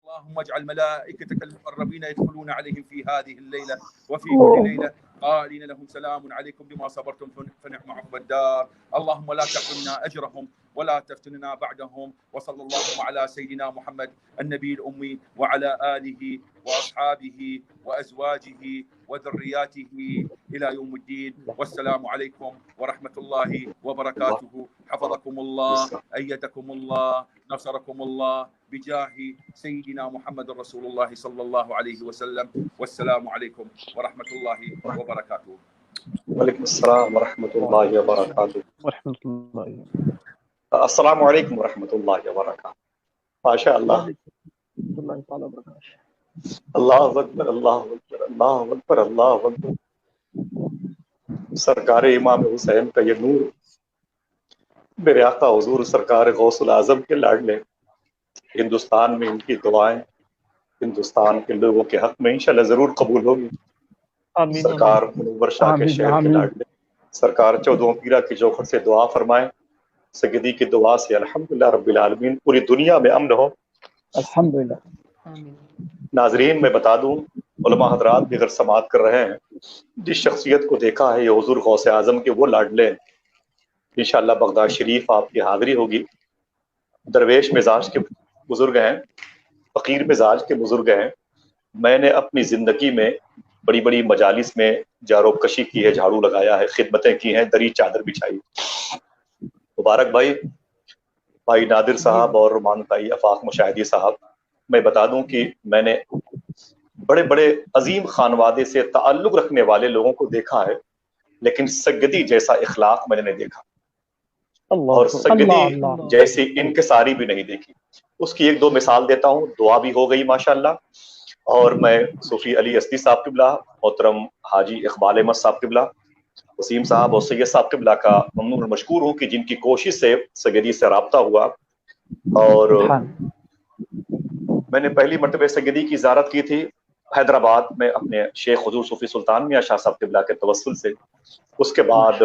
اللهم اجعل ملائكتك المقربين يدخلون عليهم في هذه الليلة وفي كل ليلة قائلين لهم سلام عليكم بما صبرتم فنعم عقبى الدار. اللهم لا تحرمنا أجرهم ولا تفتننا بعدهم. وصلى الله على سيدنا محمد النبي الأمي وعلى آله وأصحابه وأزواجه وذرياته إلى يوم الدين. والسلام عليكم ورحمة الله وبركاته. حفظكم الله، أيدكم الله، نصركم الله بجاه سيدنا محمد رسول الله صلى الله عليه وسلم. والسلام عليكم ورحمة الله وبركاته. وعلیکم السلام ورحمۃ اللہ وبرکاتہ. السلام علیکم ورحمۃ اللہ وبرکاتہ. ماشاء اللہ. اللہ اکبر، اللہ اکبر، اللہ اکبر، اللہ اکبر. سرکار امام حسین کا یہ نور، میرے آقا حضور سرکار غوث العظم کے لاڈلے، ہندوستان میں ان کی دعائیں ہندوستان کے لوگوں کے حق میں انشاءاللہ ضرور قبول ہوگی. سرکار منور شاہ کے شہر کے لاڈلے سرکار 14 پیرہ کی جوہر سے دعا فرمائیں. سیدی کی دعا سے الحمدللہ رب العالمین پوری دنیا میں امن ہو. الحمدللہ. ناظرین میں بتا دوں، علماء حضرات بھی اگر سماعت کر رہے ہیں، جس شخصیت کو دیکھا ہے یہ حضور غوث اعظم کے وہ لاڈلے، انشاءاللہ بغداد شریف آپ کی حاضری ہوگی. درویش مزاج کے بزرگ ہیں، فقیر مزاج کے بزرگ ہیں. میں نے اپنی زندگی میں بڑی بڑی مجالس میں جارو کشی کی ہے، جھاڑو لگایا ہے، خدمتیں کی ہیں، دری چادر بچھائی. مبارک بھائی، بھائی نادر صاحب اور رمان بھائی افاق مشاہدی صاحب، میں بتا دوں کہ میں نے بڑے بڑے عظیم خانوادے سے تعلق رکھنے والے لوگوں کو دیکھا ہے، لیکن سگدی جیسا اخلاق میں نے نہیں دیکھا، اور سگدی جیسی انکساری بھی نہیں دیکھی. اس کی ایک دو مثال دیتا ہوں. دعا بھی ہو گئی ماشاءاللہ، اور میں صوفی علی اسدی صاحب قبلہ، محترم حاجی اقبال احمد صاحب قبلہ، وسیم صاحب اور سید صاحب قبلہ کا ممنون مشکور ہوں کہ جن کی کوشش سے سگدی سے رابطہ ہوا. اور میں نے پہلی مرتبہ سگدی کی زیارت کی تھی حیدرآباد میں اپنے شیخ حضور صوفی سلطان میاں شاہ صاحب قبلہ کے توسل سے. اس کے بعد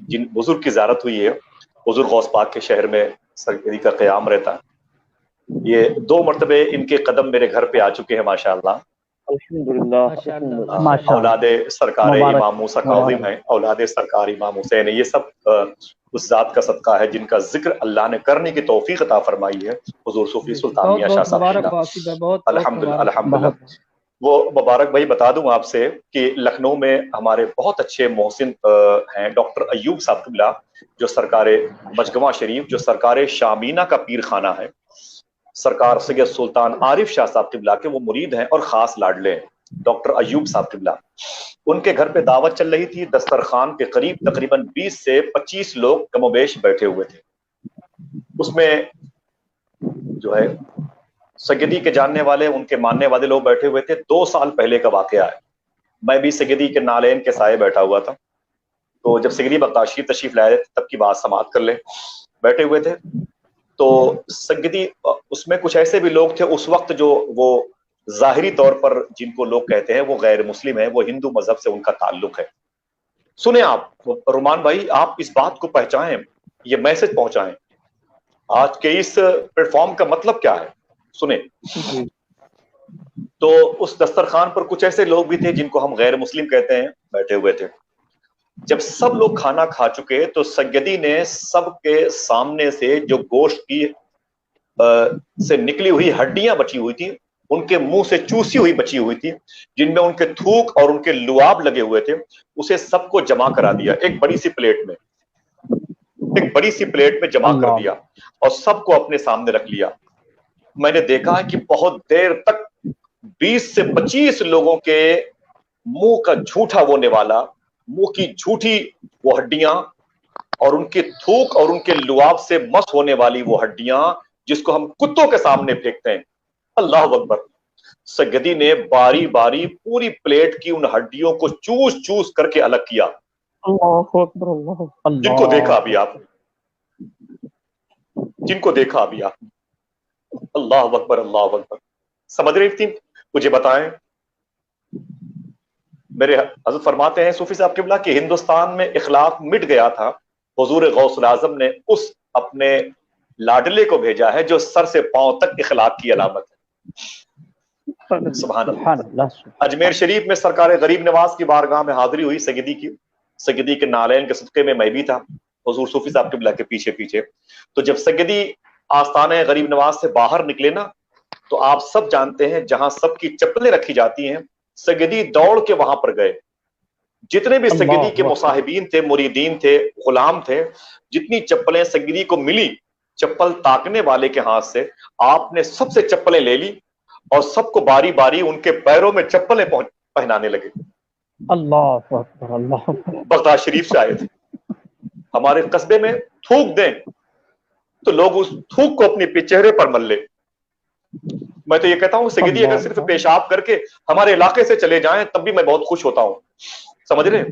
جن بزرگ کی زیارت ہوئی ہے حضور غوث پاک کے شہر میں سگدی کا قیام رہتا ہے. یہ 2 مرتبہ ان کے قدم میرے گھر پہ آ چکے ہیں ماشاءاللہ. الحمدللہ. اولاد سرکار امام موسیٰ کاظم ہیں، اولاد سرکار امام حسین ہیں. یہ سب اس ذات کا صدقہ ہے جن کا ذکر اللہ نے کرنے کی توفیق عطا فرمائی ہے، حضور صوفی سلطان میاں شاہ صاحب. الحمدللہ الحمدللہ. وہ مبارک بھائی بتا دوں آپ سے کہ لکھنؤ میں ہمارے بہت اچھے محسن ہیں ڈاکٹر ایوب صاحب قبلہ، جو سرکار مجگمہ شریف، جو سرکار شامینہ کا پیر خانہ ہے، سرکار سید سلطان عارف شاہ صاحب قبلہ کے وہ مرید ہیں اور خاص لاڈلے ہیں. ڈاکٹر ایوب صاحب قبلہ، ان کے گھر پہ دعوت چل رہی تھی. دسترخوان کے قریب تقریباً 20 سے 25 لوگ کم و بیش بیٹھے ہوئے تھے. اس میں جو ہے سگدی کے جاننے والے، ان کے ماننے والے لوگ بیٹھے ہوئے تھے. 2 سال پہلے کا واقعہ ہے. میں بھی سگدی کے نالین کے سائے بیٹھا ہوا تھا. تو جب سگدی بغداد تشریف لائے تب کی بات سماعت کر لیں. بیٹھے ہوئے تھے تو سگدی، اس میں کچھ ایسے بھی لوگ تھے اس وقت جو وہ ظاہری طور پر جن کو لوگ کہتے ہیں وہ غیر مسلم ہیں، وہ ہندو مذہب سے ان کا تعلق ہے. سنیں آپ رومان بھائی، آپ اس بات کو پہچانیں، یہ میسج پہنچائیں. آج کے اس پلیٹ فارم کا مطلب کیا ہے سنیں. تو اس دسترخوان پر کچھ ایسے لوگ بھی تھے جن کو ہم غیر مسلم کہتے ہیں، بیٹھے ہوئے تھے. جب سب لوگ کھانا کھا چکے تو سگدی نے سب کے سامنے سے جو گوشت کی سے نکلی ہوئی ہڈیاں بچی ہوئی تھی، ان کے منہ سے چوسی ہوئی بچی ہوئی تھی، جن میں ان کے تھوک اور ان کے لعاب لگے ہوئے تھے، اسے سب کو جمع کرا دیا ایک بڑی سی پلیٹ میں جمع کر دیا اور سب کو اپنے سامنے رکھ لیا. میں نے دیکھا ہے کہ بہت دیر تک 20 سے 25 لوگوں کے منہ کا جھوٹا وہ نوالا، منہ کی جھوٹی وہ ہڈیاں اور ان کے تھوک اور ان کے لعاب سے مس ہونے والی وہ ہڈیاں جس کو ہم کتوں کے سامنے پھینکتے ہیں. اللہ اکبر. سگدی نے باری باری پوری پلیٹ کی ان ہڈیوں کو چوس چوس کر کے الگ کیا. اللہ اکبر. اللہ. جن کو دیکھا ابھی آپ اللہ اکبر اللہ اکبر. سمجھ رہی تھی؟ مجھے بتائیں. میرے حضرت فرماتے ہیں صوفی صاحب قبلہ کہ ہندوستان میں اخلاق مٹ گیا تھا، حضور غوث العظم نے اس اپنے لاڈلے کو بھیجا ہے جو سر سے پاؤں تک اخلاق کی علامت ہے. सुभान अल्लाह। अजमेर शरीफ में सरकार गरीब नवाज की बारगाह में हाजिरी हुई सगदी के नालैन के सदक़े में मैं भी था, हुजूर सूफी साहब क़िबला के पीछे पीछे। तो जब सगदी आस्थाने गरीब नवाज से बाहर निकले ना, तो आप सब जानते हैं जहां सबकी चप्पलें रखी जाती हैं, सगदी दौड़ के वहां पर गए। जितने भी सगदी के मुसाहिबीन थे, मुरीदीन थे, गुलाम थे, जितनी चप्पलें सगदी को मिली चप्पल ताकने वाले के हाथ से, आपने सबसे चप्पलें ले ली और सबको बारी बारी उनके पैरों में चप्पलें पहनाने लगे। अल्लाह अकबर, अल्लाह बगदाद शरीफ से आए थे। हमारे कस्बे में थूक दें तो लोग उस थूक को अपने चेहरे पर मल ले। मैं तो ये कहता हूँ सगदी अगर सिर्फ पेशाब करके हमारे इलाके से चले जाएं तब भी मैं बहुत खुश होता हूँ। समझ रहे,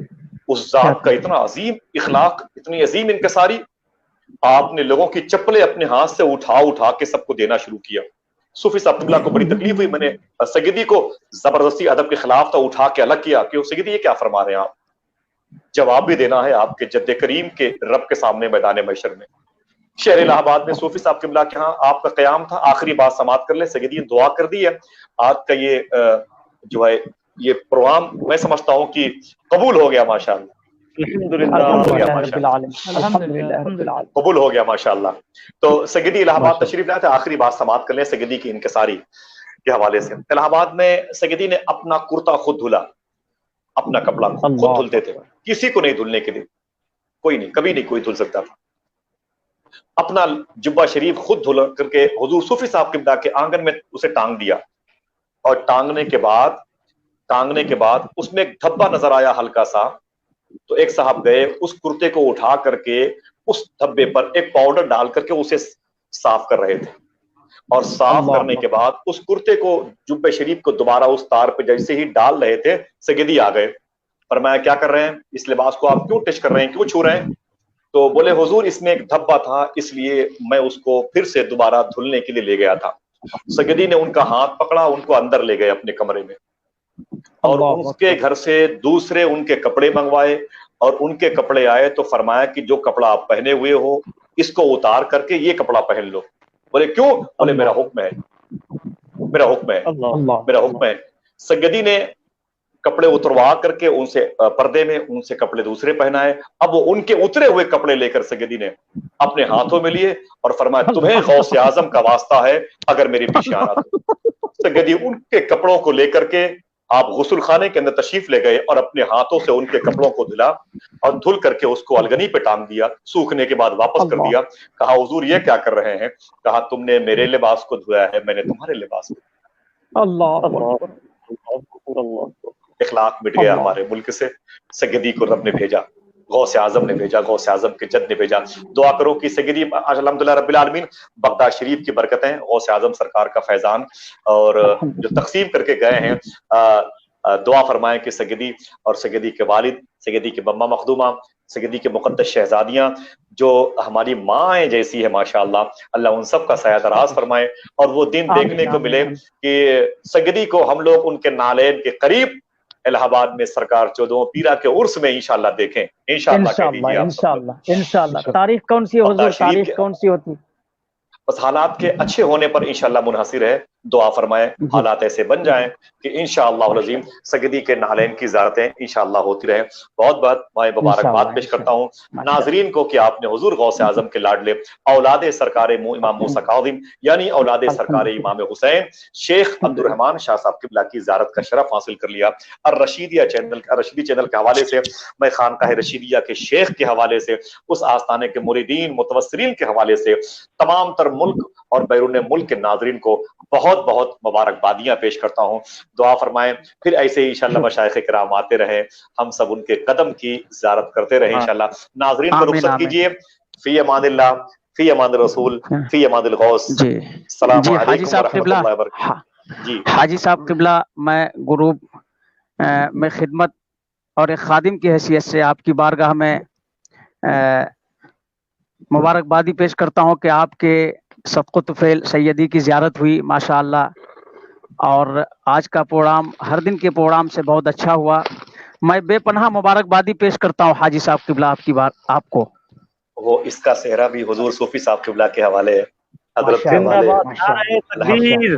उस जात का इतना अजीम इखलाक, इतनी अजीम इनकसारी, आपने लोगों की चप्पलें अपने हाथ से उठा उठा के सबको देना शुरू किया। सूफी साहब क़िबला को बड़ी तकलीफ हुई, मैंने सगदी को जबरदस्ती अदब के खिलाफ तो उठा के अलग किया कि सगदी ये क्या फरमा रहे हैं आप, जवाब भी देना है आपके जद्दे करीम के रब के सामने मैदान महशर में। शहर इलाहाबाद में सूफी साहब क़िबला के यहाँ आपका क़याम था, आखिरी बात समाप्त कर ले। सगदी ने दुआ कर दी है, आज का ये जो है ये प्रोग्राम मैं समझता हूँ कि कबूल हो गया माशाअल्लाह, कबूल हो गया माशाअल्लाह। तो सगदी इलाहाबाद तशरीफ लाए थे, आखिरी बात समाप्त कर ले सगदी की इनकसारी के हवाले से। इलाहाबाद में सगदी ने अपना कुर्ता खुद धुला, अपना कपड़ा खुद धुलते थे, किसी को नहीं धुलने के लिए, कोई नहीं, कभी नहीं कोई धुल सकता था। अपना जुब्बा शरीफ खुद धुल करके हुजूर सूफी साहब क़िबला के आंगन में उसे टांग दिया, और टांगने के बाद उसमें एक धब्बा नजर आया हल्का सा, तो एक साहब गए उस कुर्ते को उठा करके उस धब्बे पर एक पाउडर डाल करके उसे साफ कर रहे थे, और साफ करने के बाद उस कुर्ते को, जुब्बे शरीफ को दोबारा उस तार पे जैसे ही डाल रहे थे, सगदी आ गए। फरमाया क्या कर रहे हैं, इस लिबास को आप क्यों टच कर रहे हैं, क्यों छू रहे हैं? तो बोले हुजूर इसमें एक धब्बा था, इसलिए मैं उसको फिर से दोबारा धुलने के लिए ले गया था। सगदी ने उनका हाथ पकड़ा, उनको अंदर ले गए अपने कमरे में, और उसके घर से दूसरे उनके कपड़े मंगवाए, और उनके कपड़े आए तो फरमाया कि जो कपड़ा आप पहने हुए हो इसको उतार करके ये कपड़ा पहन लो। बोले क्यों? बोले मेरा हुक्म है, मेरा हुक्म है, मेरा हुक्म है। सगदी ने कपड़े उतरवा करके उनसे पर्दे में उनसे कपड़े दूसरे पहनाए। अब वो उनके उतरे हुए कपड़े लेकर सगदी ने अपने हाथों में लिए और फरमाया तुम्हें गौसे आजम का वास्ता है अगर मेरे पीछे आना तो। सगदी उनके कपड़ों को लेकर के आप गुस्ल खाने के अंदर तशरीफ ले गए और अपने हाथों से उनके कपड़ों को धुला और धुल करके उसको अलगनी पे टांग दिया। सूखने के बाद वापस कर दिया। कहा हुजूर ये क्या कर रहे हैं? कहा तुमने मेरे लिबास को धोया है, मैंने तुम्हारे लिबास को। अल्लाह, इखलाक मिट गया हमारे मुल्क से। सगदी को रब ने भेजा, गौसे आजम ने भेजा, गौसे आजम के जद ने भेजा। दुआ करो कि सगदी अल्हम्दुलिल्लाह रब्बिल आलमीन बगदाद शरीफ की बरकतें, गौसे आजम सरकार का फैजान और जो तकसीम करके गए हैं, दुआ फरमाएं कि सगदी और सगदी के वालिद, सगदी के बम्मा मखदूमा, सगदी के मुक़द्दस शहजादियां जो हमारी माँ जैसी है माशाअल्लाह, अल्लाह उन सब का साया दराज फरमाए और वो दिन देखने को मिले कि सगदी को हम लोग उनके नालैन के करीब इलाहाबाद में सरकार 14 पीरा के उर्स में इंशाअल्लाह देखें। इंशाअल्लाह। तारीख कौन सी हुजूर, तारीख कौन सी होती? बस हालात के अच्छे होने पर इंशाअल्लाह मुनहसिर है। दुआ फरमाएं हालात ऐसे बन जाएं कि इंशाअल्लाह अज़ीम सगदी के नालैन की ज़ियारतें इंशाअल्लाह होती रहे। बहुत बहुत मैं मुबारकबाद पेश करता हूँ नाजरीन को कि आपने हुजूर गौसे आजम के लाडले औलादे सरकार इमाम मूसा काज़िम यानी औलादे सरकार इमाम हुसैन शेख अब्दुर्रहमान शाह साहब क़िबला की ज़ियारत का शरफ हासिल कर लिया। और रशीदी चैनल के हवाले से मैं खानकाह रशीदिया के शेख के हवाले से, उस आस्थाने के मुरीदीन मुतवस्सिलीन के हवाले से तमाम तर मुल्क और बैरून मुल्क के नाजरीन को बहुत बहुत मुबारकबादियां पेश करता हूँ। दुआ फरमाएं फिर ऐसे ही इंशाअल्लाह मशाइख किराम आते रहे, हम सब उनके कदम की ज़ियारत करते रहे इंशाअल्लाह। नाजरीन को रुखसत कीजिए। फी अमानिल्लाह, फी अमान रसूल, फी अमानिल गौस। अस्सलामु अलैकुम व रहमतुल्लाहि व बरकातहू। जी हाजी साहब क़िबला, मैं ग्रुप में खिदमत और एक खादिम की हैसियत से आपकी बारगाह में मुबारकबादी पेश करता हूँ कि आपके सदक़त फ़ेल सैयदी की ज़ियारत हुई माशाअल्लाह, और आज का प्रोग्राम हर दिन के प्रोग्राम से बहुत अच्छा हुआ। मैं बेपनाह मुबारकबादी पेश करता हूँ हाजी साहब क़िबला आपकी बात आपको। वो इसका सेहरा भी हुजूर सूफी साहब क़िबला के हवाले है, हज़रत के हवाले।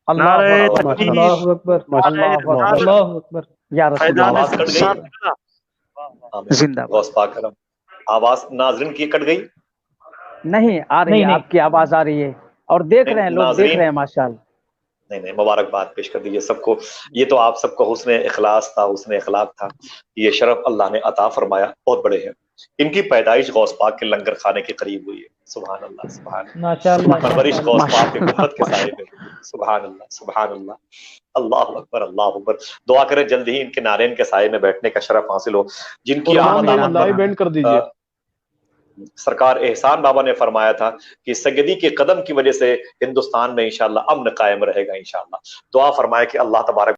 اللہ اکبر اللہ اکبر یا رسول اللہ زندہ باد۔ غوث پاک کرم آواز ناظرین کی کٹ گئی؟ نہیں آ رہی ہے، آپ کی آواز آ رہی ہے اور دیکھ رہے ہیں لوگ، دیکھ رہے ہیں ماشاءاللہ۔ نہیں مبارکباد پیش کر دیجیے سب کو، یہ تو آپ سب کو حسن اخلاص تھا، حسن اخلاق تھا، یہ شرف اللہ نے عطا فرمایا، بہت بڑے ہیں۔ ان کی پیدائش غوث پاک کے لنگر خانے کے قریب ہوئی ہے، سبحان اللہ سبحان اللہ، پرورش غوث پاک کے گنبد کے سائے میں، سبحان اللہ سبحان اللہ، اللہ اکبر اللہ اکبر۔ دعا کریں جلد ہی ان کے نارین کے سائے میں بیٹھنے کا شرف حاصل ہو، جن کی لائیو اینڈ کر دیجیے۔ سرکار احسان بابا نے فرمایا تھا کہ سیدی کے قدم کی وجہ سے ہندوستان میں انشاءاللہ امن قائم رہے گا انشاءاللہ۔ دعا فرمائے کہ اللہ تبارک